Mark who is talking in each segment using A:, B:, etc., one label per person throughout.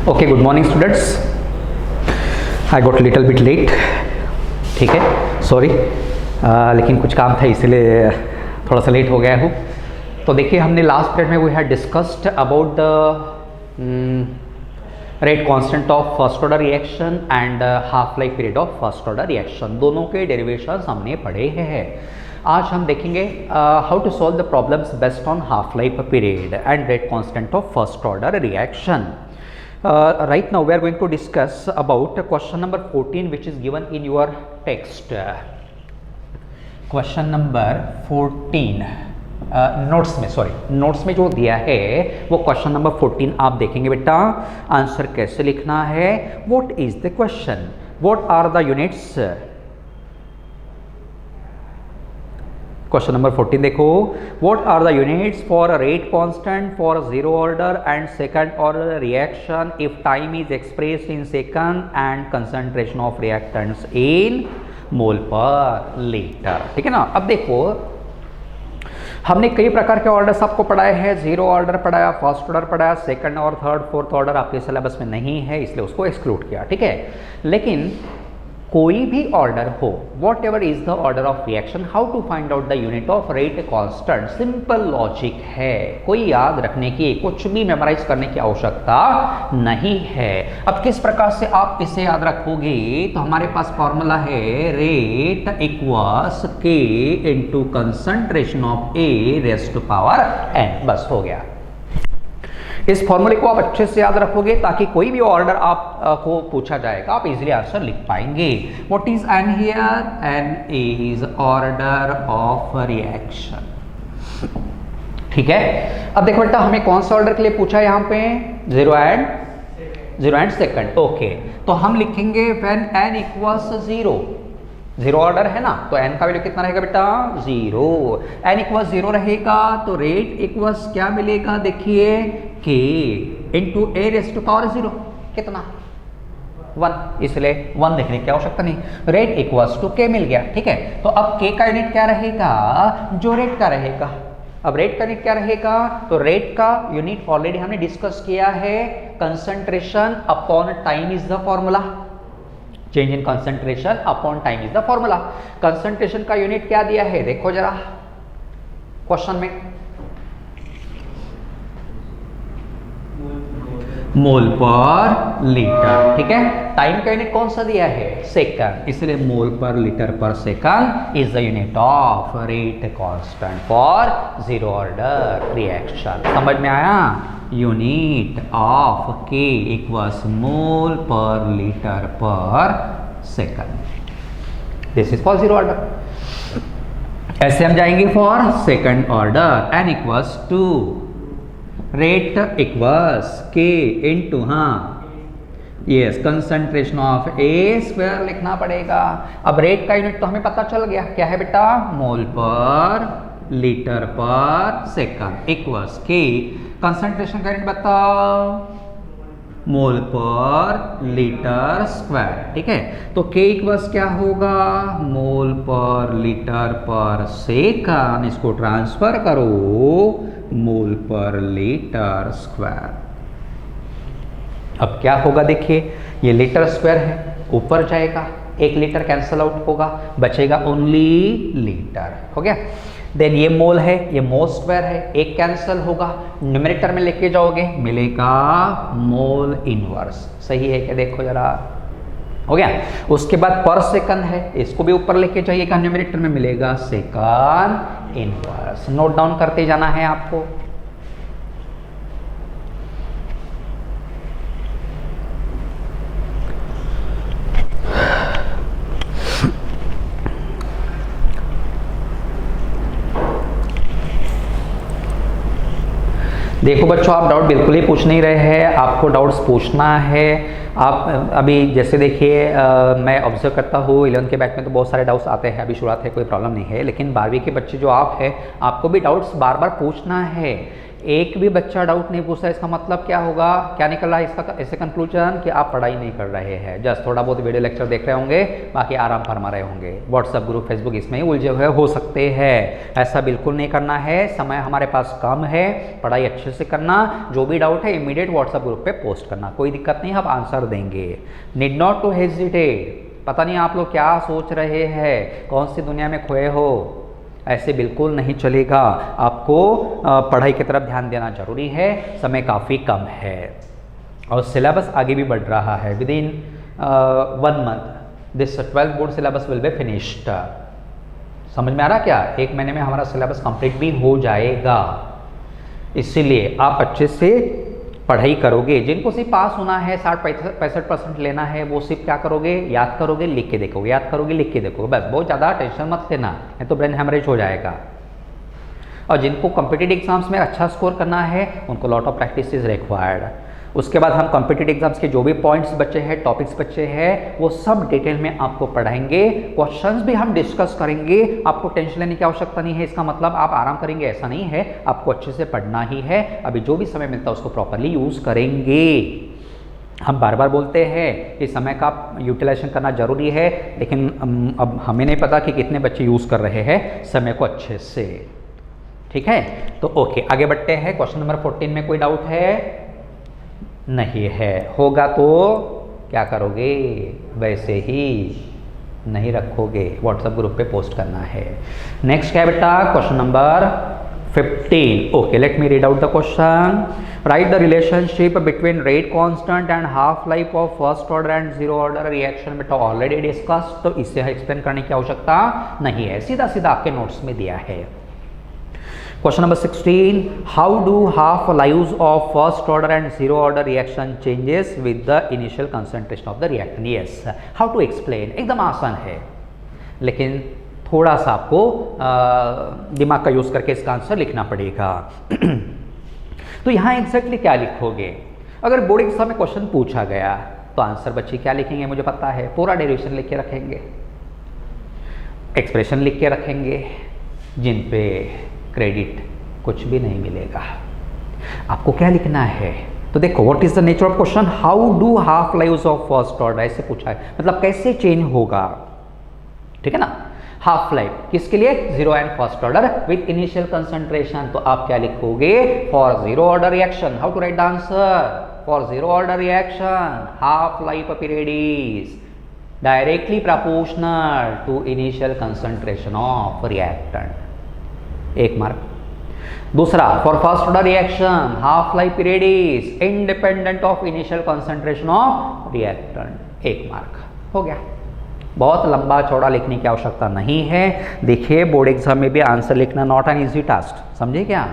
A: Okay, good morning students. I got little bit late, ठीक है, sorry, लेकिन कुछ काम था इसलिए थोड़ा सा लेट हो गया हूँ। तो देखिए, हमने लास्ट पीरियड में we had discussed about the rate constant of first order reaction and half life period of first order reaction, दोनों के डेरिवेशंस हमने पढ़े हैं। आज हम देखेंगे how to solve the problems based on half life period and rate constant of first order reaction. Right now we are going to discuss about question number 14 which is given in your text. Question number 14 notes में जो दिया है वो question number 14 आप देखेंगे बेटा. Answer कैसे लिखना है, what is the question, what are the units. Question number 14 देखो, what are the units for rate constant for zero order and second order reaction if time is expressed in second and concentration of reactants in mole per litre. ठीक है ना. अब देखो, हमने कई प्रकार के ऑर्डर्स आपको पढ़ाए हैं. जीरो ऑर्डर पढ़ाया, फर्स्ट ऑर्डर पढ़ाया, सेकंड और थर्ड फोर्थ ऑर्डर आपके सिलेबस में नहीं है इसलिए उसको एक्सक्लूड किया. ठीक है, लेकिन कोई भी ऑर्डर हो, whatever is the order of reaction, how to find out the unit of rate constant. Simple logic है, कोई याद रखने की, कुछ भी मेमोराइज करने की आवश्यकता नहीं है. अब किस प्रकार से आप इसे याद रखोगे, तो हमारे पास फॉर्मूला है rate equals k into concentration of A raise to power n. बस हो गया. इस फॉर्मूले को आप अच्छे से याद रखोगे ताकि कोई भी ऑर्डर आप को पूछा जाएगा आप इजीली आंसर लिख पाएंगे. What is n here, n is order of reaction. ठीक है. अब देखो बेटा, हमें कौन सा ऑर्डर के लिए पूछा है यहाँ पे, जीरो एंड सेकंड. ओके, तो हम लिखेंगे when an equals zero. Zero order है ना, तो एन का वैल्यू कितना रहेगा बेटा, जीरो. एन इक्वल्स जीरो रहेगा तो रेट इक्वल्स क्या मिलेगा, देखिए k into A raise to power zero. कितना, 1, इसलिए 1 लिखने की आवश्यकता नहीं. रेट इक्वल्स टू के मिल गया. ठीक है, तो अब के का यूनिट क्या रहेगा, जो रेट का रहेगा. अब रेट का यूनिट क्या रहेगा, तो रेट का यूनिट ऑलरेडी हमने डिस्कस किया है, concentration upon time is the formula. Change in concentration upon time is the formula. Concentration का यूनिट क्या दिया है, देखो जरा क्वेश्चन में, मोल पर लीटर. ठीक है, टाइम का यूनिट कौन सा दिया है, सेकंड, इसलिए मोल per litre per second is the unit of rate constant for zero order reaction. समझ में आया. Unit of k equals mole per litre per second. This is for zero order. ऐसे हम जाएंगे for second order. N equals two rate equals k into, हाँ yes, concentration of A square लिखना पड़ेगा. अब रेट का यूनिट तो हमें पता चल गया, क्या है बेटा, मोल per litre per second equals के. कंसंट्रेशन का यूनिट बताओ, मोल पर लीटर स्क्वायर. ठीक है, तो के इक्वल्स क्या होगा, मोल पर लीटर पर सेकंड, इसको ट्रांसफर करो मोल पर लीटर स्क्वायर. अब क्या होगा, देखिए ये लीटर स्क्वायर है, ऊपर जाएगा, 1 लीटर कैंसल आउट होगा, बचेगा ओनली लीटर. हो गया. देन ये मोल है, ये मोल स्क्वायर है, 1 कैंसल होगा, न्यूमरेटर में लेके जाओगे मिलेगा मोल इनवर्स. सही है क्या, देखो जरा, हो गया. उसके बाद पर सेकंड है, इसको भी ऊपर लेके जाइएगा, न्यूमरेटर में मिलेगा सेकंड इनवर्स. नोट डाउन करते जाना है आपको. देखो बच्चों, आप डाउट बिल्कुल ही पूछ नहीं रहे हैं, आपको डाउट्स पूछना है. आप अभी जैसे देखिए, मैं ऑब्जर्व करता हूँ 11th के बैच में तो बहुत सारे डाउट्स आते हैं, अभी शुरुआत है कोई प्रॉब्लम नहीं है, लेकिन 12वीं के बच्चे जो आप हैं, आपको भी डाउट्स बार बार पूछना है. एक भी बच्चा डाउट नहीं पूछा, इसका मतलब क्या होगा, क्या निकल रहा है इसका ऐसे कंक्लूजन कि आप पढ़ाई नहीं कर रहे हैं, जस्ट थोड़ा बहुत वीडियो लेक्चर देख रहे होंगे, बाकी आराम फरमा रहे होंगे, व्हाट्सअप ग्रुप फेसबुक इसमें ही उलझे हुए हो सकते हैं। ऐसा बिल्कुल नहीं करना है, समय हमारे पास कम है, पढ़ाई अच्छे से करना, जो भी डाउट है इमीडिएट व्हाट्सअप ग्रुप पे पोस्ट करना, कोई दिक्कत नहीं, हम आंसर देंगे। Need not to hesitate. पता नहीं आप लोग क्या सोच रहे हैं, कौन सी दुनिया में खोए हो, ऐसे बिल्कुल नहीं चलेगा। आपको पढ़ाई की तरफ ध्यान देना जरूरी है, समय काफ़ी कम है और सिलेबस आगे भी बढ़ रहा है। With in 1 month this 12th board syllabus will be finished. समझ में आ रहा क्या, 1 महीने में हमारा सिलेबस कंप्लीट भी हो जाएगा। इसीलिए आप अच्छे से पढ़ाई करोगे। जिनको सिर्फ पास होना है, 60-65% लेना है, वो सिर्फ क्या करोगे, याद करोगे, लिख के देखोगे, याद करोगे, लिख के देखोगे, बस। बहुत ज़्यादा टेंशन मत लेना, नहीं तो ब्रेन हैमरेज हो जाएगा। और जिनको कॉम्पिटिटिव एग्जाम्स में अच्छा स्कोर करना है, उनको lot of practice is required. उसके बाद हम कॉम्पिटिटिव एग्जाम्स के जो भी पॉइंट्स बचे हैं, टॉपिक्स बचे हैं, वो सब डिटेल में आपको पढ़ाएंगे, क्वेश्चंस भी हम डिस्कस करेंगे। आपको टेंशन लेने की आवश्यकता नहीं है, इसका मतलब आप आराम करेंगे ऐसा नहीं है, आपको अच्छे से पढ़ना ही है। अभी जो भी समय मिलता है उसको प्रॉपरली यूज़ करेंगे। हम बार बार बोलते हैं कि समय का यूटिलाइजेशन करना जरूरी है, लेकिन अब हमें नहीं पता कि कितने बच्चे यूज़ कर रहे हैं समय को अच्छे से। ठीक है, तो ओके, आगे बढ़ते हैं। क्वेश्चन नंबर 14 में कोई डाउट है? नहीं है। होगा तो क्या करोगे, वैसे ही नहीं रखोगे, व्हाट्सएप ग्रुप पे पोस्ट करना है। नेक्स्ट क्या है बेटा, question number 15। Okay, let me read out the question. Right the relationship between rate constant and half life of first order and zero order reaction. बेटा ऑलरेडी डिस्कस, तो इससे explain करने की आवश्यकता नहीं है, सीधा सीधा आपके नोट्स में दिया है। Question number 16. How do half lives of first order and zero order reaction changes with the initial concentration of the reactant? Yes. How to explain? एकदम आसान है, लेकिन थोड़ा सा आपको दिमाग का यूज करके इसका आंसर लिखना पड़ेगा। तो यहाँ एग्जैक्टली क्या लिखोगे? अगर बोर्ड एग्जाम में क्वेश्चन पूछा गया तो आंसर बच्चे क्या लिखेंगे मुझे पता है, पूरा डेरिवेशन लिख के रखेंगे, एक्सप्रेशन लिख के रखेंगे, जिन पे क्रेडिट कुछ भी नहीं मिलेगा। आपको क्या लिखना है? तो देखो, what is the nature of question, how do half lives of first order, ऐसे पूछा है, मतलब कैसे चेंज होगा। ठीक है ना, हाफ लाइफ किसके लिए, zero and first order with initial concentration. तो आप क्या लिखोगे, for zero order reaction, how to write the answer, for zero order reaction half life period is directly proportional to initial concentration of reactant, 1 mark. दूसरा, for first order reaction half life period is independent of initial concentration of reactant, 1 mark. हो गया, बहुत लंबा चौड़ा लिखने की आवश्यकता नहीं है। देखिए, बोर्ड एग्जाम में भी आंसर लिखना नॉट एन इजी टास्क, समझे क्या,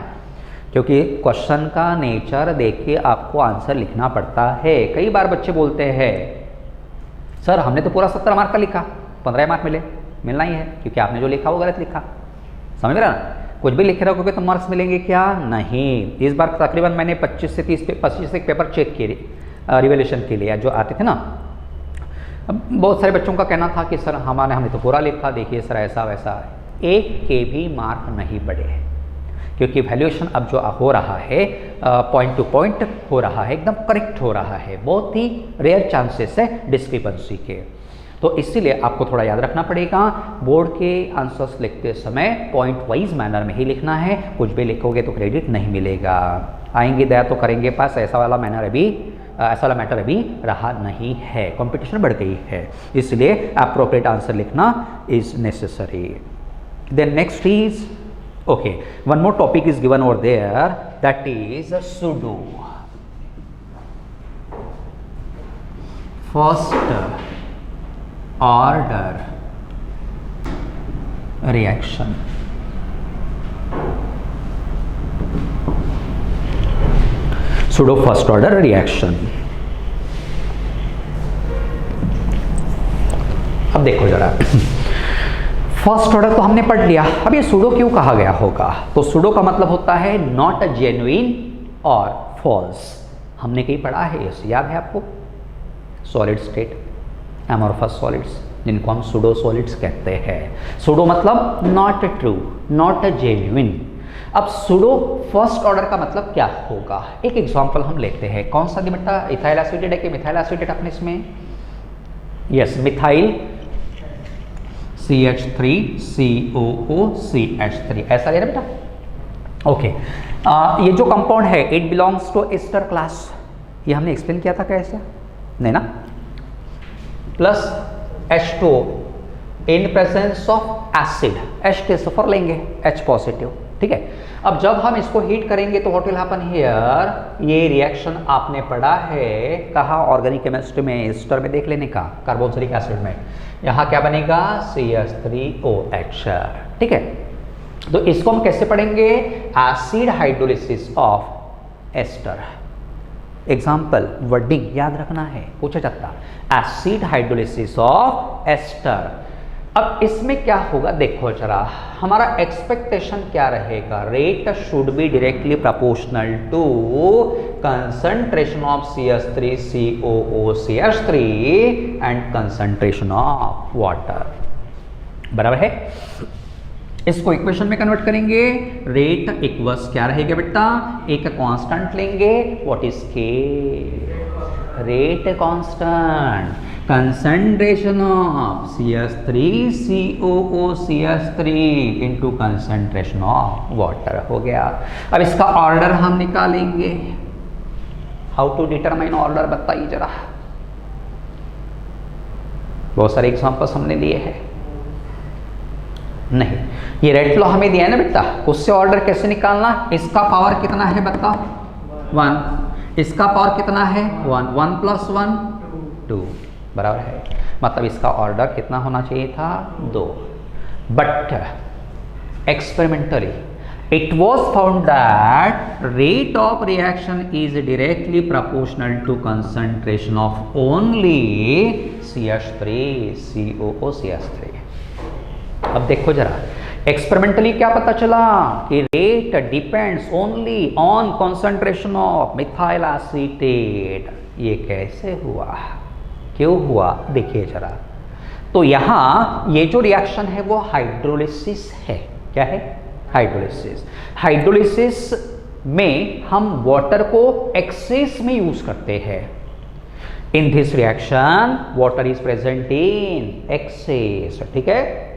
A: क्योंकि क्वेश्चन का नेचर देख के आपको आंसर लिखना पड़ता है। कई बार बच्चे बोलते हैं सर हमने तो पूरा 17 मार्क का लिखा, 15 मार्क मिलना ही है, क्योंकि आपने जो लिखा वो गलत लिखा। समझ रहे ना, कुछ भी लिख रहे हो तो मार्क्स मिलेंगे क्या, नहीं। इस बार तकरीबन मैंने 25 से 25 पेपर चेक किए रिवैल्यूएशन के लिए जो आते थे ना। अब बहुत सारे बच्चों का कहना था कि सर हमने तो पूरा लिखा, देखिए सर ऐसा वैसा। एक के भी मार्क नहीं बढ़े, क्योंकि वैल्यूएशन अब जो हो रहा है पॉइंट टू पॉइंट हो रहा है, एकदम करेक्ट हो रहा है। बहुत ही रेयर चांसेस है डिस्क्रिपेंसी के, तो इसीलिए आपको थोड़ा याद रखना पड़ेगा। बोर्ड के आंसर्स लिखते समय पॉइंट वाइज मैनर में ही लिखना है, कुछ भी लिखोगे तो क्रेडिट नहीं मिलेगा। आएंगे दया तो करेंगे पास, ऐसा वाला मैटर अभी रहा नहीं है, कंपटीशन बढ़ गई है, इसलिए अप्रोप्रिएट आंसर लिखना is necessary. Then next is, okay, one more topic is given over there, that is pseudo. First order reaction, pseudo first order reaction. अब देखो जरा, फर्स्ट ऑर्डर तो हमने पढ़ लिया, अब ये सुडो क्यों कहा गया होगा? तो सुडो का मतलब होता है नॉट जेन्युइन और फॉल्स। हमने कहीं पढ़ा है, याद है आपको, सॉलिड स्टेट, एमोर्फस सॉलिड्स, जिनको हम सुडो सॉलिड्स कहते हैं। सुडो मतलब नॉट ट्रू, नॉट जेन्युइन। अब सुडो फर्स्ट ऑर्डर का मतलब क्या होगा, एक एग्जांपल हम लेते हैं। कौन सा बेटा, इथाइल एसिटेट है कि मिथाइल एसिटेट अपने इसमें, यस मिथाइल CH3COOCH3 ऐसा ले रहा बेटा। ओके ये जो कंपाउंड है it belongs to ester class, ये हमने एक्सप्लेन किया था कैसे, नहीं ना। Plus H2 in presence of acid, H2SO4 लेंगे H पॉजिटिव, ठीक है। अब जब हम इसको हीट करेंगे तो व्हाट विल हैपन हियर, ये रिएक्शन आपने पढ़ा है कहा ऑर्गेनिक केमिस्ट्री में, एस्टर में देख लेने का, कार्बोक्सिलिक एसिड में। यहाँ क्या बनेगा CH3OH, ठीक है। तो इसको हम कैसे पढ़ेंगे, acid hydrolysis of ester. Example wording याद रखना है, पूछा जाता एसिड हाइड्रोलिसिस ऑफ एस्टर। अब इसमें क्या होगा देखो जरा, हमारा एक्सपेक्टेशन क्या रहेगा, rate should be directly proportional to concentration of CH3COOCH3 and concentration of water, बराबर है। इसको इक्वेशन में कन्वर्ट करेंगे, रेट इक्वल्स क्या रहेगा बेटा, एक कांस्टेंट लेंगे, व्हाट इज के, rate constant, concentration of CH3COOCH3 into concentration of water, हो गया। अब इसका ऑर्डर हम निकालेंगे, हाउ टू डिटरमाइन ऑर्डर बताइए जरा। बहुत सारे एग्जांपल्स हमने लिए हैं, नहीं ये रेट फ्लो हमें दिया है ना बेटा, उससे ऑर्डर कैसे निकालना, इसका पावर कितना है बताओ 1, इसका पावर कितना है 1, 1 + 1 2, बराबर है। मतलब इसका ऑर्डर कितना होना चाहिए था 2। But experimentally it was found that rate of reaction is directly proportional to concentration of only CH3COOCH3। अब देखो जरा एक्सपेरिमेंटली क्या पता चला कि rate depends only on concentration of methyl acetate. ये कैसे हुआ, क्यों हुआ, देखिए जरा। तो यहाँ ये जो रिएक्शन है वो हाइड्रोलिसिस है, क्या है हाइड्रोलिसिस। हाइड्रोलिसिस में हम वाटर को एक्सेस में यूज करते हैं। In this reaction water is present in excess, ठीक है।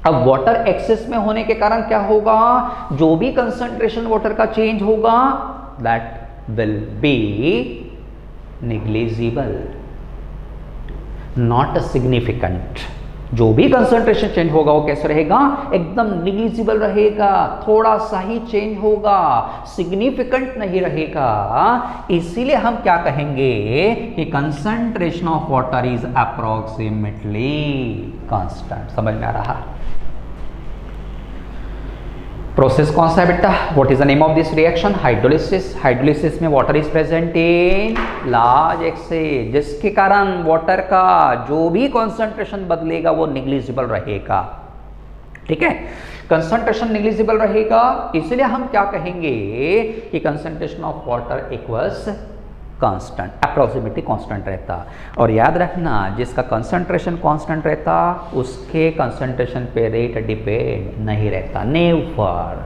A: अब वाटर एक्सेस में होने के कारण क्या होगा, जो भी कंसंट्रेशन वाटर का चेंज होगा that will be negligible, not significant. जो भी कंसंट्रेशन चेंज होगा वो कैसे रहेगा, एकदम निग्लिजिबल रहेगा, थोड़ा सा ही चेंज होगा, सिग्निफिकेंट नहीं रहेगा। इसीलिए हम क्या कहेंगे कि concentration of water is approximately constant. समझ में आ रहा, प्रोसेस कौन सा है बेटा, what is the name of this reaction, hydrolysis. Hydrolysis में water is present in large excess, जिसके कारण वाटर का जो भी कंसंट्रेशन बदलेगा वो निग्लिजिबल रहेगा, ठीक है। कंसंट्रेशन निग्लिजिबल रहेगा, इसलिए हम क्या कहेंगे कि concentration of water equals constant, approximately constant रहता। और याद रखना जिसका कंसंट्रेशन कांस्टेंट रहता उसके कंसंट्रेशन पे रेट डिपेंड नहीं रहता, नेवर।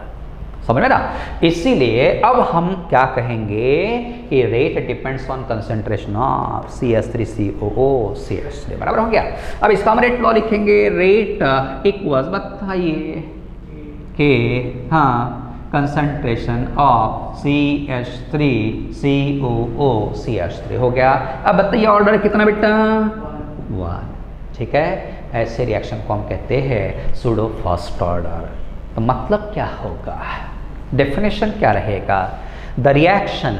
A: समझ में ना। इसीलिए अब हम क्या कहेंगे कि rate depends on concentration of CH3COOCH3, बराबर हो गया। अब इसका हम रेट लॉ लिखेंगे, रेट इक्वल्स बताइए कि हाँ कंसंट्रेशन ऑफ CH3COOCH3 हो गया। अब बताइए ऑर्डर कितना बेटा 1, ठीक है। ऐसे रिएक्शन को हम कहते हैं सूडो फर्स्ट ऑर्डर। तो मतलब क्या होगा, डेफिनेशन क्या रहेगा, the reaction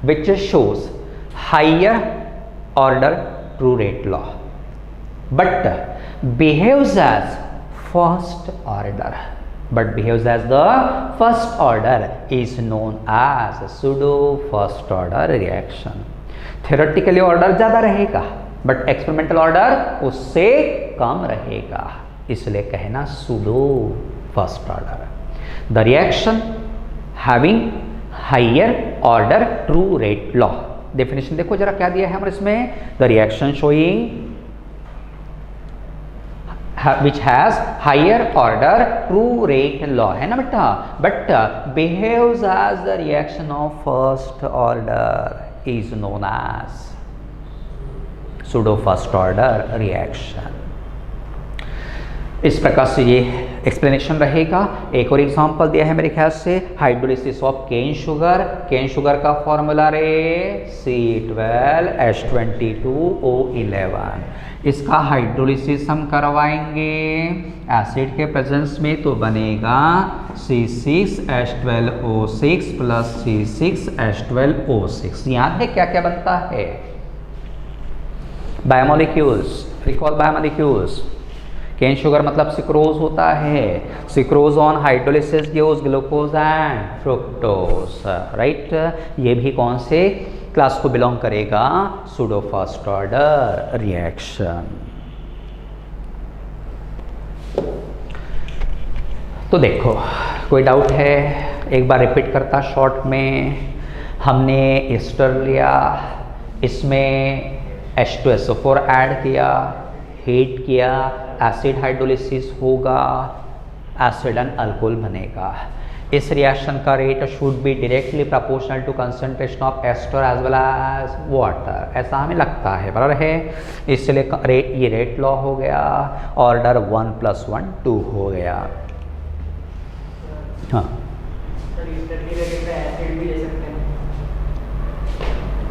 A: which shows higher order through rate law but behaves as first order, but behaves as the first order is known as pseudo first order reaction. Theoretically order ज़्यादा रहेगा but experimental order उससे कम रहेगा, इसलिए कहना pseudo first order. The reaction having higher order true rate law. Definition देखो जरा क्या दिया है हमारे इसमें, the reaction showing which has higher order true rate law है ना बेटा, but behaves as the reaction of first order is known as pseudo first order reaction। इस प्रकार से ये एक्सप्लेनेशन रहेगा। एक और एग्जांपल दिया है मेरे ख्याल से, hydrolysis of cane sugar. Cane sugar का फॉर्मूला रे C12H22O11। इसका हाइड्रोलिसिस हम करवाएंगे एसिड के प्रेजेंस में, तो बनेगा C6H12O6 प्लस C6H12O6। याद है क्या क्या बनता है? Biomolecules, recall biomolecules. Cane sugar मतलब सिक्रोज होता है, sucrose on hydrolysis gives glucose and fructose, right. ये भी कौन से क्लास को बिलोंग करेगा? Pseudo first order reaction. तो देखो, कोई डाउट है? एक बार रिपीट करता शॉर्ट में। हमने एस्टर लिया, इसमें H2SO4 ऐड किया, हीट किया, एसिड हाइड्रोलिसिस होगा, एसिड एंड अल्कोहल बनेगा। इस रिएक्शन का rate should be directly proportional to concentration of ester as well as water, ऐसा हमें लगता है, बराबर है। इसलिए ये रेट लॉ हो गया, ऑर्डर 1 + 1 2 हो गया। हाँ,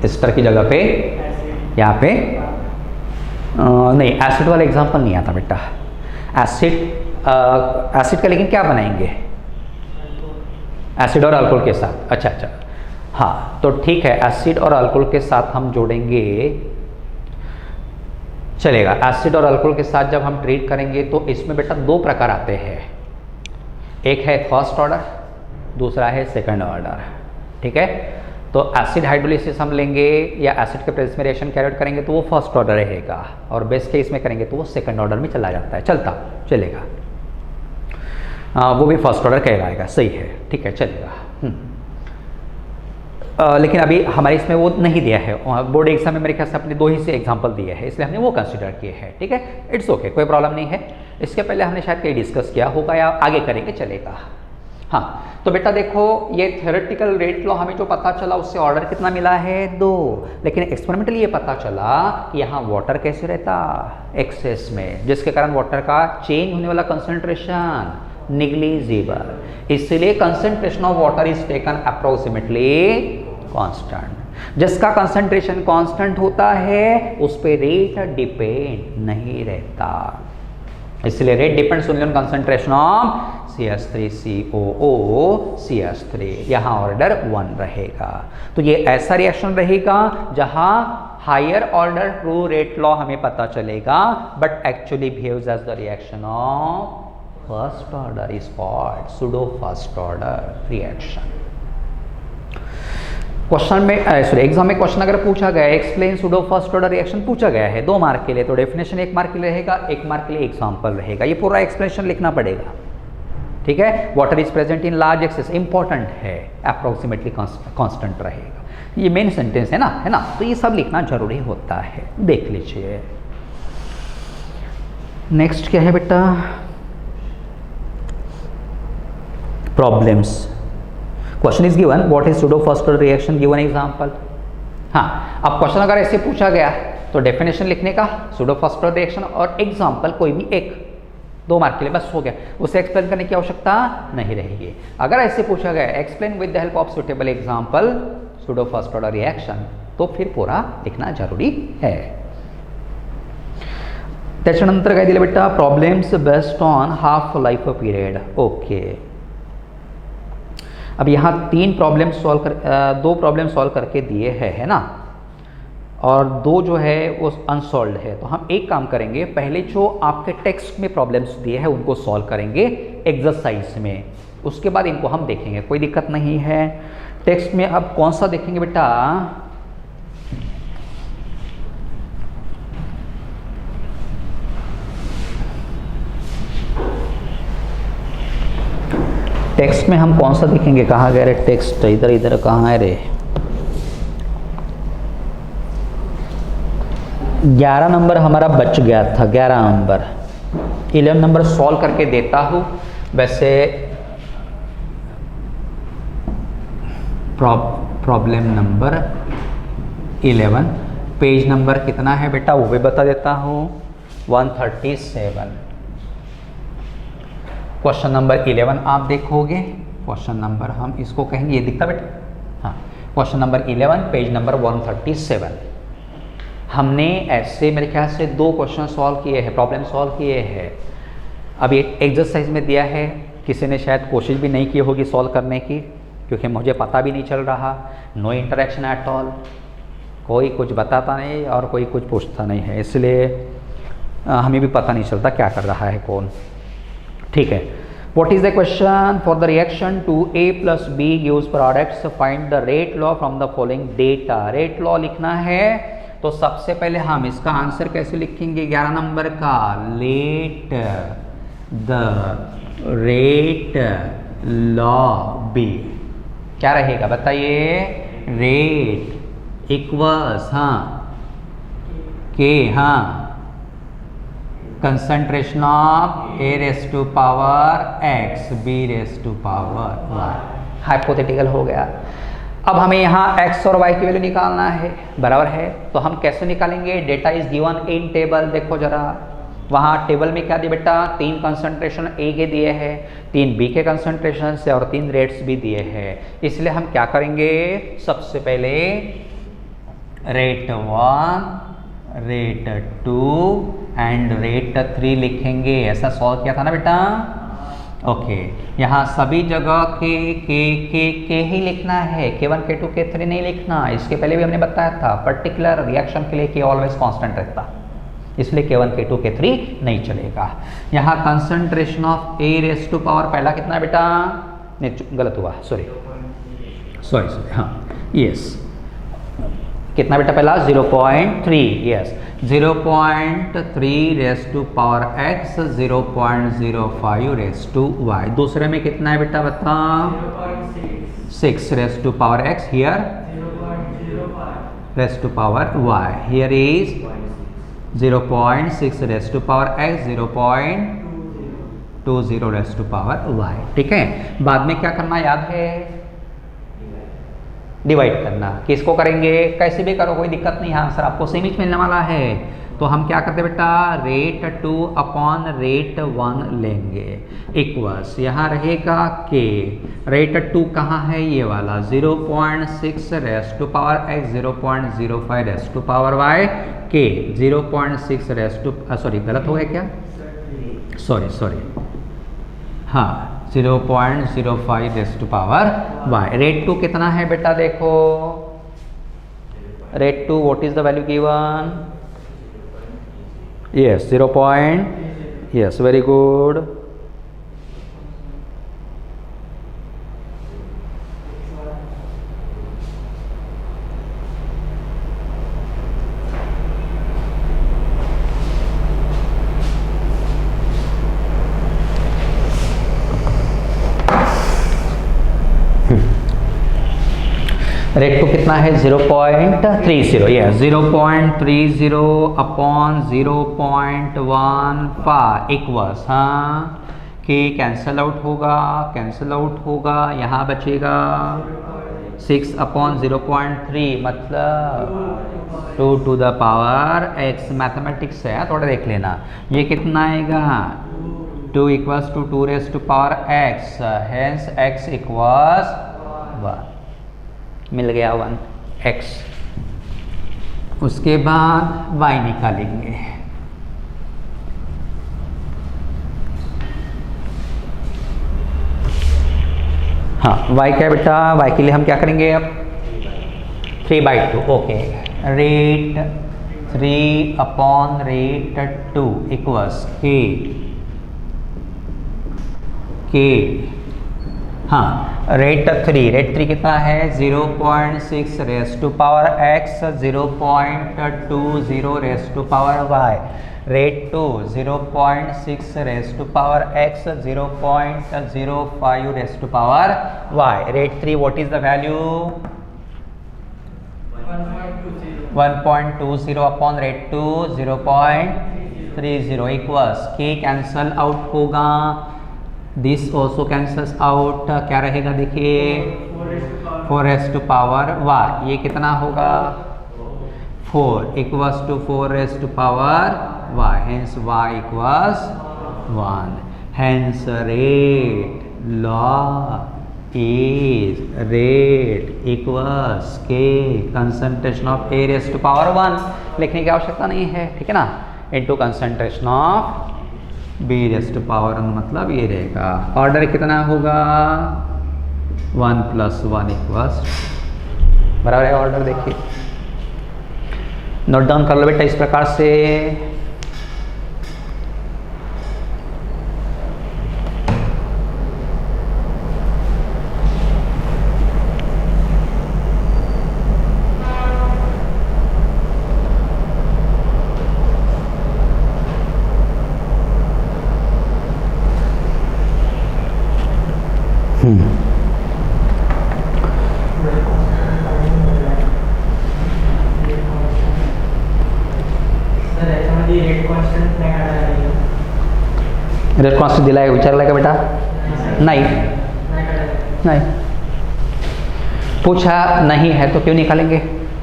A: एस्टर की जगह पे यहाँ पे नहीं, एसिड वाला एग्जांपल नहीं आता बेटा। एसिड का लेकिन क्या बनाएंगे? एसिड और अल्कोहल के साथ। अच्छा, हाँ, तो ठीक है, एसिड और अल्कोहल के साथ हम जोड़ेंगे, चलेगा। एसिड और अल्कोहल के साथ जब हम ट्रीट करेंगे तो इसमें बेटा दो प्रकार आते हैं, एक है फर्स्ट ऑर्डर, दूसरा है सेकंड ऑर्डर, ठीक है। तो एसिड हाइड्रोलिसिस हम लेंगे या एसिड के प्रेजेंस में रिएक्शन कैरी आउट करेंगे तो वो फर्स्ट ऑर्डर रहेगा, और बेस केस में करेंगे तो वो सेकंड ऑर्डर में चला जाता है, चलेगा। वो भी फर्स्ट ऑर्डर कहलाएगा, सही है, ठीक है, चलेगा। लेकिन अभी हमारे इसमें वो नहीं दिया है, बोर्ड एग्जाम में मेरे ख्याल से अपने 2 ही से एग्जाम्पल दिए हैं, इसलिए हमने वो कंसिडर किए हैं, ठीक है। इट्स ओके, कोई प्रॉब्लम नहीं है। इसके पहले हमने शायद कहीं डिस्कस किया होगा या आगे करेंगे, चलेगा। हाँ, तो बेटा देखो, ये थ्योरेटिकल रेट लॉ हमें जो पता चला उससे ऑर्डर कितना मिला है? 2। लेकिन एक्सपेरिमेंटली ये पता चला कि यहाँ वाटर कैसे रहता? एक्सेस में, जिसके कारण वाटर का चेंज होने वाला कंसंट्रेशन निग्लिजिबल, इसलिए concentration of water is taken approximately constant. जिसका कंसंट्रेशन कांस्टेंट होता है उस पे रेट डिपेंड नहीं रहता, इसलिए rate depends only on concentration of CH3COO-CH3। यहाँ ऑर्डर 1 रहेगा। तो ये ऐसा रिएक्शन रहेगा जहाँ higher order through rate law हमें पता चलेगा, but actually behaves as the reaction of first order, is called pseudo first order reaction. Question में एग्जाम में क्वेश्चन अगर पूछा गया explain pseudo first order reaction पूछा गया है 2 मार्क के लिए, तो डेफिनेशन 1 मार्क के लिए रहेगा, 1 मार्क के लिए एग्जाम्पल रहेगा। ये पूरा एक्सप्लेनेशन लिखना पड़ेगा, ठीक है। Water is present in large access, important है, अप्रोक्सीमेटली कांस्टेंट रहेगा, ये मेन सेंटेंस है ना, तो ये सब लिखना जरूरी होता है, देख लीजिए। नेक्स्ट क्या है बेटा? Problems. Question is given, what is pseudo first order reaction, given example. हाँ, अब क्वेश्चन अगर ऐसे पूछा गया तो डेफिनेशन लिखने का, सूडो फर्स्ट ऑर्डर रिएक्शन और एग्जांपल कोई भी एक, 2 मार्क के लिए बस हो गया, उसे एक्सप्लेन करने की आवश्यकता नहीं रहेगी। अगर ऐसे पूछा गया explain with the help of suitable example pseudo first order reaction, तो फिर पूरा लिखना जरूरी है। त्याच्यानंतर काय दिलं बेटा? Problems based on half life period. Okay, अब यहाँ 2 प्रॉब्लम सॉल्व करके दिए है ना, और 2 जो है वो अनसॉल्व है। तो हम एक काम करेंगे, पहले जो आपके टेक्स्ट में प्रॉब्लम्स दिए हैं उनको सॉल्व करेंगे एक्सरसाइज में, उसके बाद इनको हम देखेंगे, कोई दिक्कत नहीं है। टेक्स्ट में अब कौन सा देखेंगे बेटा? टेक्स्ट में हम कौन सा देखेंगे? कहाँ गए रे टेक्स्ट? इधर कहाँ है रे? 11 नंबर हमारा बच गया था, 11 नंबर। 11 नंबर सॉल्व करके देता हूँ। वैसे प्रॉब्लम नंबर 11 पेज नंबर कितना है बेटा वो भी बता देता हूँ, 137। क्वेश्चन नंबर 11 आप देखोगे, क्वेश्चन नंबर हम इसको कहेंगे, ये दिखता बेटा, हाँ, क्वेश्चन नंबर 11 पेज नंबर 137। हमने ऐसे मेरे ख्याल से 2 क्वेश्चन सॉल्व किए हैं, प्रॉब्लम सॉल्व किए हैं। अब ये एक्सरसाइज में दिया है, किसी ने शायद कोशिश भी नहीं की होगी सॉल्व करने की, क्योंकि मुझे पता भी नहीं चल रहा, नो इंटरेक्शन एट ऑल, कोई कुछ बताता नहीं और कोई कुछ पूछता नहीं है, इसलिए हमें भी पता नहीं चलता क्या कर रहा है कौन। ठीक है, what is the question, for the reaction to A + B gives products find the rate law from the following data. Rate law लिखना है तो सबसे पहले हम इसका आंसर कैसे लिखेंगे, 11 नंबर का, let the rate law be, क्या रहेगा बताइए, रेट इक्वल्स, हाँ, के, हाँ, concentration of A raise to power X B raise to power Y। Hypothetical हो गया। अब हमें यहाँ X और Y की वैल्यू निकालना है, बराबर है, तो हम कैसे निकालेंगे, data is given in table. देखो जरा वहाँ टेबल में क्या दिया बेटा, 3 कंसंट्रेशन A के दिए हैं, 3 B के कंसंट्रेशन से और 3 रेट्स भी दिए हैं। इसलिए हम क्या करेंगे, सबसे पहले रेट 1, रेट 2 एंड रेट 3 लिखेंगे। ऐसा सॉल्व किया था ना बेटा, ओके। यहाँ सभी जगह के ही लिखना है, K1 K2 K3 नहीं लिखना। इसके पहले भी हमने बताया था, पर्टिकुलर रिएक्शन के लिए K ऑलवेज कांस्टेंट रहता, इसलिए K1 K2 K3 नहीं चलेगा। यहाँ concentration of A raise to power पहला कितना है बेटा, नहीं गलत हुआ, सॉरी, हाँ, यस, कितना बेटा पहला, 0.3, yes, 0.3 raise to power X, 0.05 raise to Y। दूसरे में कितना है बेटा बता, 6 raise to power X, here raise to power Y, here is 0.6 raise to power X, 0.20 raise to power Y। ठीक है, बाद में क्या करना याद है, डिवाइड करना। किसको करेंगे, कैसे भी करो, कोई दिक्कत नहीं है, आंसर आपको सेम ही मिलने वाला है। तो हम क्या करते बेटा, रेट 2 अपॉन रेट 1 लेंगे, इक्वल्स, यहाँ रहेगा के, रेट 2 कहाँ है, ये वाला, 0.6 raise to power X, 0.05 raise to power Y, k 0.6 raise to, sorry गलत हो गया क्या, सॉरी, हाँ, 0.05 raise to power Y। Rate 2 कितना है बेटा, देखो rate 2 what is the value given, yes 0. Yes, very good. Rate 2 कितना है, 0.30, यस, 0.30 अपॉन 0.15 इक्वल्स, हाँ, के कैंसल आउट होगा, यहाँ बचेगा 6 अपॉन 0.3 मतलब 2 to the power X। Mathematics है, थोड़ा देख लेना, ये कितना आएगा, 2 equals to 2 raise to power X, hence X equals 1, मिल गया 1x। उसके बाद y निकालेंगे, हाँ, y क्या है बेटा, y के लिए हम क्या करेंगे अब, 3/2, okay, rate 3 upon rate 2 equals k, हाँ, रेट 3 कितना है, 0.6 raise to power X, 0.20 raise to power Y। Rate 2 0.6 raise to power X, 0.05 raise to power Y। Rate 3 what is the value, 1.20 upon rate 2, 0 equals k cancel out होगा, this also cancels out, क्या रहेगा देखिए 4 to power y, ये कितना होगा 4 equals to 4 to power y, hence y equals 1, hence rate law is rate equals k concentration of A raised to power 1, लिखने की आवश्यकता नहीं है, ठीक है ना, into concentration of B raised to power 1, मतलब ये रहेगा। ऑर्डर कितना होगा 1 + 1 इक्वल्स, बराबर है ऑर्डर, देखिए नोट डाउन कर लो बेटा इस प्रकार से। रेट कॉन्स्टेंट दिला है, विचारला का बेटा नहीं, नहीं पूछा नहीं है तो क्यों निकालेंगे,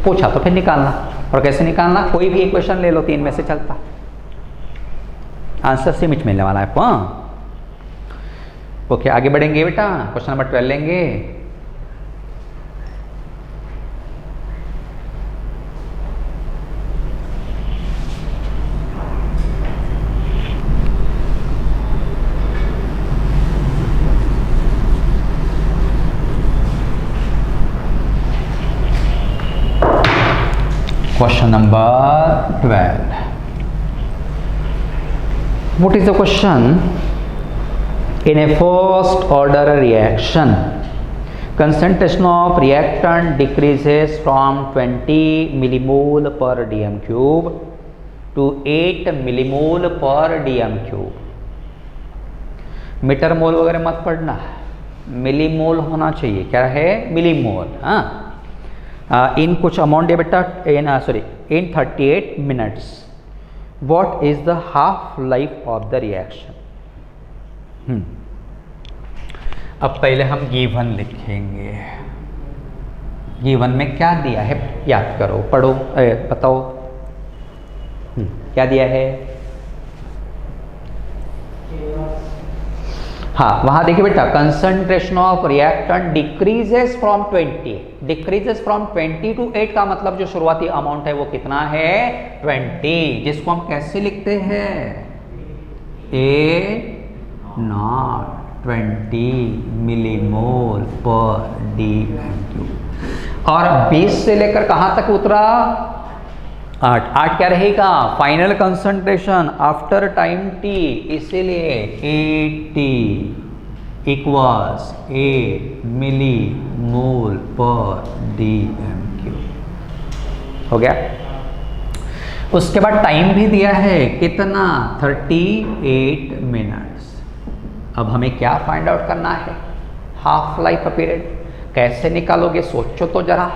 A: पूछा तो फिर निकालना, और कैसे निकालना, कोई भी इक्वेशन ले लो 3 में से चलता, आंसर सेम मिलने वाला है आपको। ओके आगे बढ़ेंगे बेटा, क्वेश्चन नंबर 12 लेंगे। Question number 12. What is the question? In a first order reaction, concentration of reactant decreases from 20 millimole per dm cube to 8 millimole per dm cube. Metre mole वगैरह मत पढ़ना, मिलीमोल होना चाहिए, क्या है मिलीमोल। हाँ इन कुछ अमाउंट है बेटा, इन 38 minutes what is the half life of the reaction. अब पहले हम गिवन लिखेंगे, गिवन में क्या दिया है याद करो, पढ़ो, बताओ क्या दिया है। हाँ वहां देखिए बेटा, concentration of reactant decreases from 20, decreases from 20 to 8 का मतलब जो शुरुआती अमाउंट है वो कितना है 20, जिसको हम कैसे लिखते हैं A0 20 मिलीमोल पर dm³। और 20 से लेकर कहां तक उतरा 8 क्या रहेगा final concentration after time t, इसीलिए 80 इक्वल्स 8 मिलीमोल पर dm³। हो गया। उसके बाद टाइम भी दिया है कितना 38 मिनट्स। अब हमें क्या फाइंड आउट करना है हाफ लाइफ पीरियड, कैसे निकालोगे सोचो तो जरा।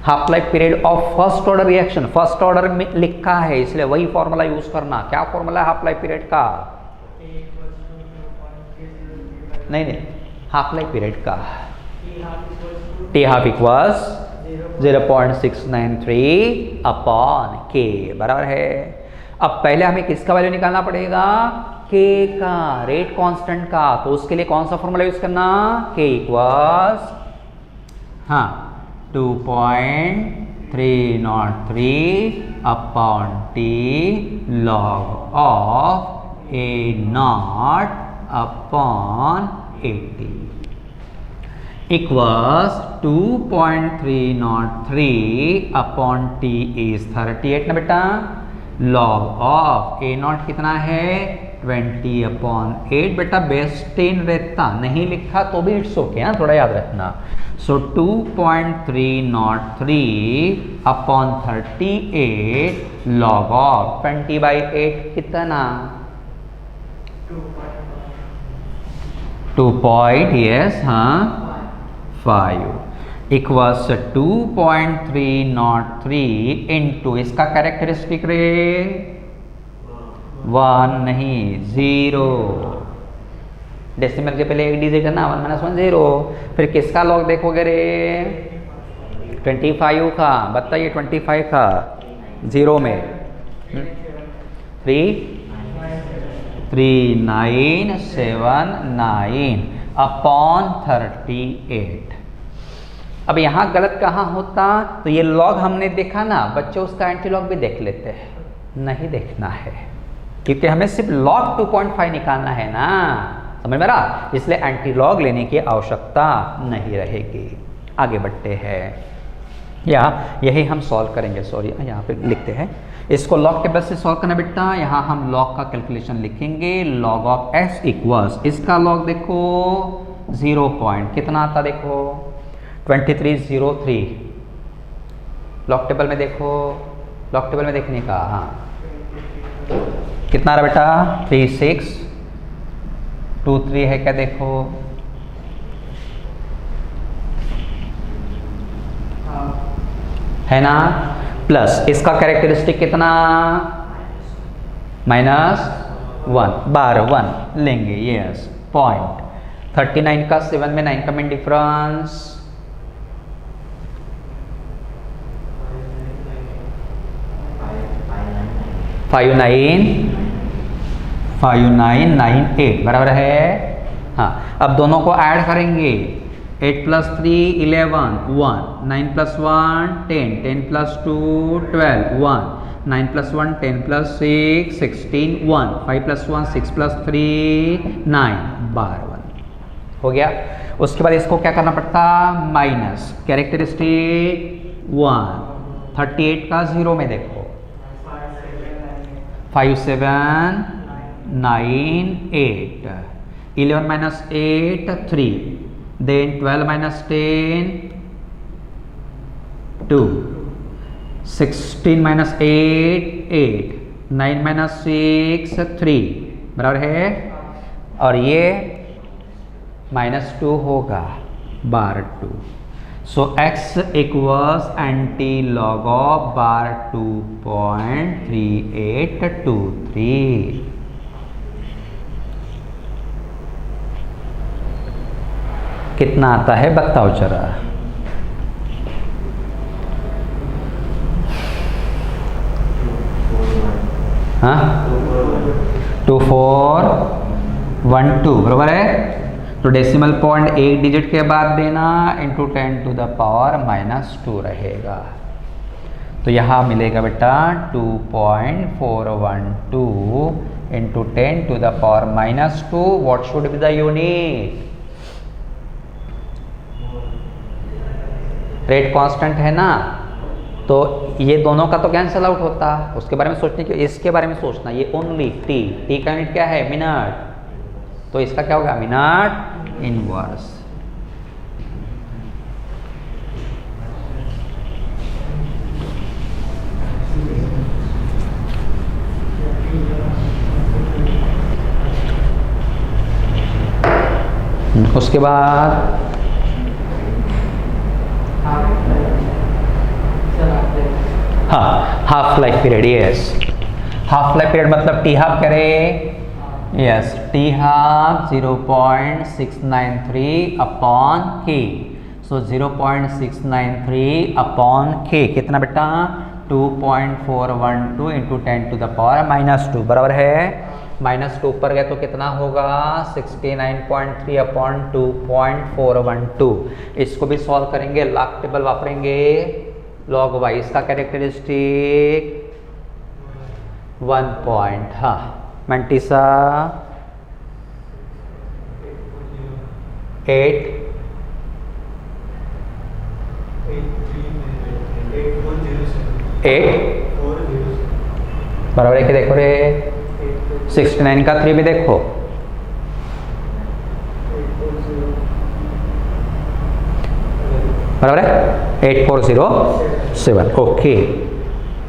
A: Half life period of first order reaction, first order में लिखा है इसलिए वही फॉर्मूला यूज करना। क्या फॉर्मूला है हाफ लाइफ पीरियड का, नहीं हाफ लाइफ पीरियड का टी हाफ इक्वल्स 0.693 अपॉन के, बराबर है। अब पहले हमें किसका वैल्यू निकालना पड़ेगा के का, रेट कांस्टेंट का, तो उसके लिए कौन सा फॉर्मूला यूज करना के equals 2.303 upon T log of A0 upon 80 equals 2.303 upon T is 38 ना बेटा, लॉग ऑफ A0 कितना है 20 अपॉन 8 बेटा, बेस 10 रहता नहीं लिखा तो भी इट्स ओके, हाँ थोड़ा याद रखना। सो 2.303 अपॉन 38 लॉग ऑफ 20/8 कितना 5 इक्वल्स 2.303 इंटू इसका कैरेक्टरिस्टिक रे 1 नहीं 0, डेसिमल के पहले एक डिजिट है ना, 1 - 1 0। फिर किसका लॉग देखोगे रे? 25 का। बताइए 25 का 0 में 3979 अपॉन 38। अब यहाँ गलत कहाँ होता? तो ये लॉग हमने देखा ना बच्चों, उसका एंटी लॉग भी देख लेते हैं। नहीं देखना है क्योंकि हमें सिर्फ लॉग 2.5 निकालना है ना, समझ में रहा? इसलिए एंटी लॉग लेने की आवश्यकता नहीं रहेगी। आगे बढ़ते हैं, या यही हम सॉल्व करेंगे। सॉरी, यहाँ पे लिखते हैं इसको लॉग टेबल से सॉल्व करना बेटा। यहाँ हम लॉग का कैलकुलेशन लिखेंगे। लॉग ऑफ x इक्वल्स, इसका लॉग देखो 0 पॉइंट कितना आता देखो 2303। लॉग टेबल में देखो, लॉग टेबल में देखने का, हाँ कितना आ रहा बेटा 3623 है क्या देखो, है ना। प्लस इसका कैरेक्टरिस्टिक कितना -1, बार 1 लेंगे, यस पॉइंट। 39 का 7 में 9 का मिन डिफरेंस, 5998 बराबर है। हाँ, अब दोनों को ऐड करेंगे। 8 + 3 11 1, 9 + 1 10, 10 + 2 12 1, 9 + 1 10 + 6 16 1, 5 + 1 6 + 3 9 12 हो गया। उसके बाद इसको क्या करना पड़ता? माइनस कैरेक्टरिस्टिक 1, 38 का 0 में देखो 5798, 11 - 8 3, then 12 - 10 2, 16 - 8 8, 9 - 6 3 बराबर है। और ये -2 होगा बार 2। सो x equals anti log of बार 2.3823। कितना आता है बताओ जरा। हाँ 2412 बराबर है। तो डेसिमल पॉइंट एक डिजिट के बाद देना, इंटू 10⁻² रहेगा। तो यहाँ मिलेगा बेटा 2.412 into 10⁻²। What should be the unit? Rate constant है ना, तो ये दोनों का तो कैंसल आउट होता, उसके बारे में सोचने की, इसके बारे में सोचना। ये ओनली टी का यूनिट क्या है? मिनट। तो इसका क्या होगा? Minute inverse. उसके बाद हाँ half life period. Yes, half life period मतलब टी हाफ करें। यस, टी हाफ 0.693 अपॉन के। सो 0.693 अपॉन के कितना बेटा? 2.412 इंटू 10⁻² बराबर है। -2 ऊपर गए तो कितना होगा? 69.3 अपॉन 2.412। इसको भी सॉल्व करेंगे, लॉग टेबल वापरेंगे। लॉग वाइज का कैरेक्टरिस्टिक 1 पॉइंट, हाँ मंटीसा 8 बराबर है कि देखो रे 69 का 3 भी देखो, बराबर है 8407। ओके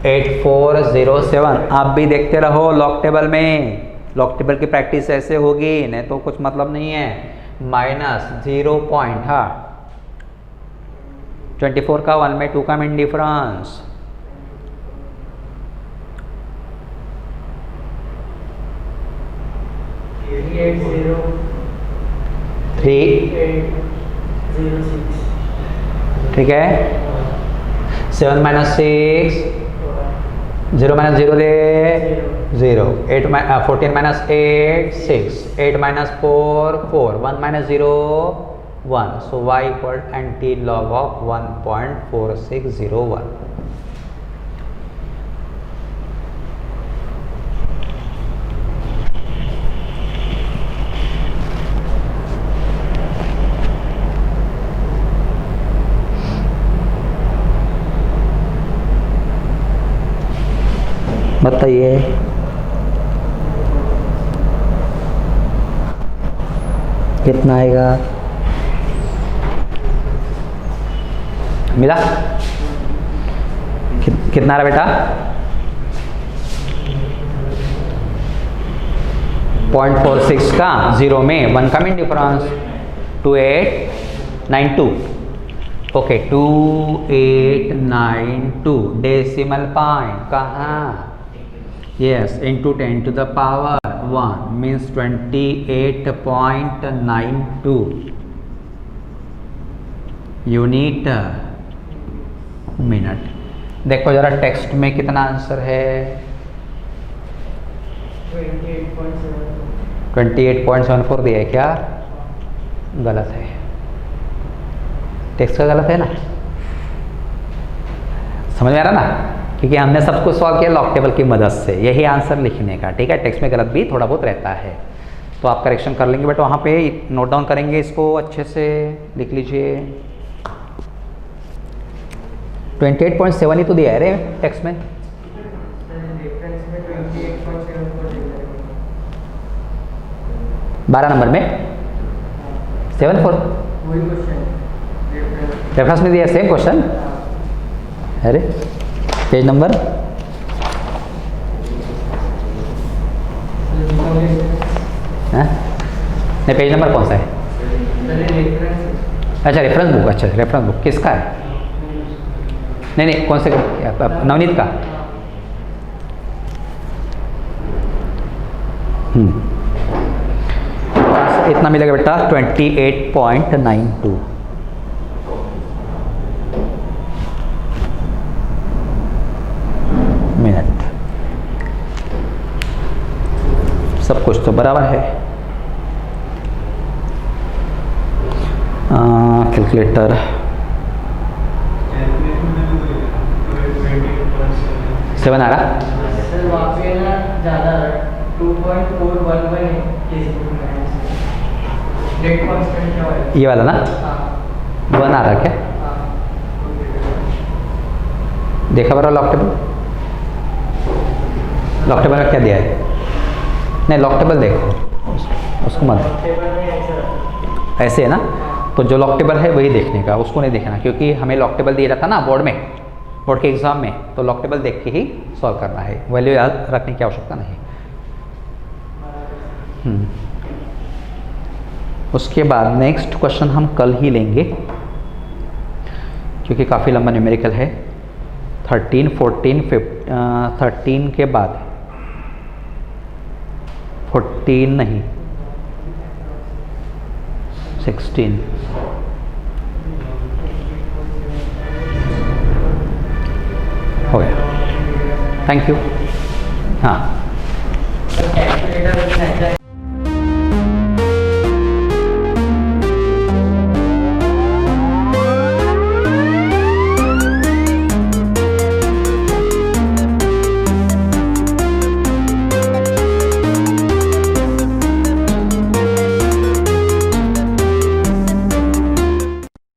A: 8407। आप भी देखते रहो लॉग टेबल में, लॉग टेबल की प्रैक्टिस ऐसे होगी, नहीं तो कुछ मतलब नहीं है। -0 पॉइंट, हाँ 24 का 1/2 का मिन डिफरेंस, ठीक है, 7 minus 6, 0 minus 0 they 0, 14 minus 8 6, 8 minus 4 4, 1 minus 0 1, so y equal anti-log of 1.4601. बताइए कितना आएगा? मिला? कितना आ रहा बेटा? 0.46 का 0 में 1 का mean difference 2892. Okay 2892 decimal point कहाँ? Yes into 10 to the power 1 means 28.92 unit minute. देखो जरा टेक्स्ट में कितना आंसर है? 28.74 दिया है क्या? गलत है, टेक्स्ट का गलत है ना, समझ में आ रहा ना, क्योंकि हमने सब कुछ सॉल्व किया लॉग टेबल की मदद से, यही आंसर लिखने का. ठीक है, टेक्स्ट में गलत भी थोड़ा बहुत रहता है तो आप करेक्शन कर लेंगे बट वहाँ पे नोट डाउन करेंगे, इसको अच्छे से लिख लीजिए. 28.7 ही तो दिया है रे टेक्स्ट में. बारह नंबर में 74 रेफरेंस में दिया सेम क्वेश्चन. अरे पेज नंबर नहीं, पेज नंबर कौन सा है? अच्छा रेफरेंस बुक. अच्छा रेफरेंस बुक किसका है? नहीं कौन से? नवनीत का. इतना मिलेगा बेटा 28.92. मिनट. सब कुछ तो बराबर है. कैलकुलेटर 7 आ रहा. ज़्यादा 2.411 ये वाला ना 1 आ रहा क्या? देखा बरा लॉक टेबल. लॉक टेबल में क्या दिया है? नहीं लॉक टेबल देखो, उसको मत ऐसे है ना, तो जो लॉक टेबल है वही देखने का, उसको नहीं देखना, क्योंकि हमें लॉक टेबल दिया जाता ना बोर्ड में, बोर्ड के एग्जाम में, तो लॉक टेबल देख के ही सॉल्व करना है, वैल्यू याद रखने की आवश्यकता नहीं. उसके बाद नेक्स्ट क्वेश्चन हम कल ही लेंगे क्योंकि काफ़ी लंबा न्यूमेरिकल है. 13, 14, 13 के बाद 14 नहीं 16 हो गया. Thank you. हाँ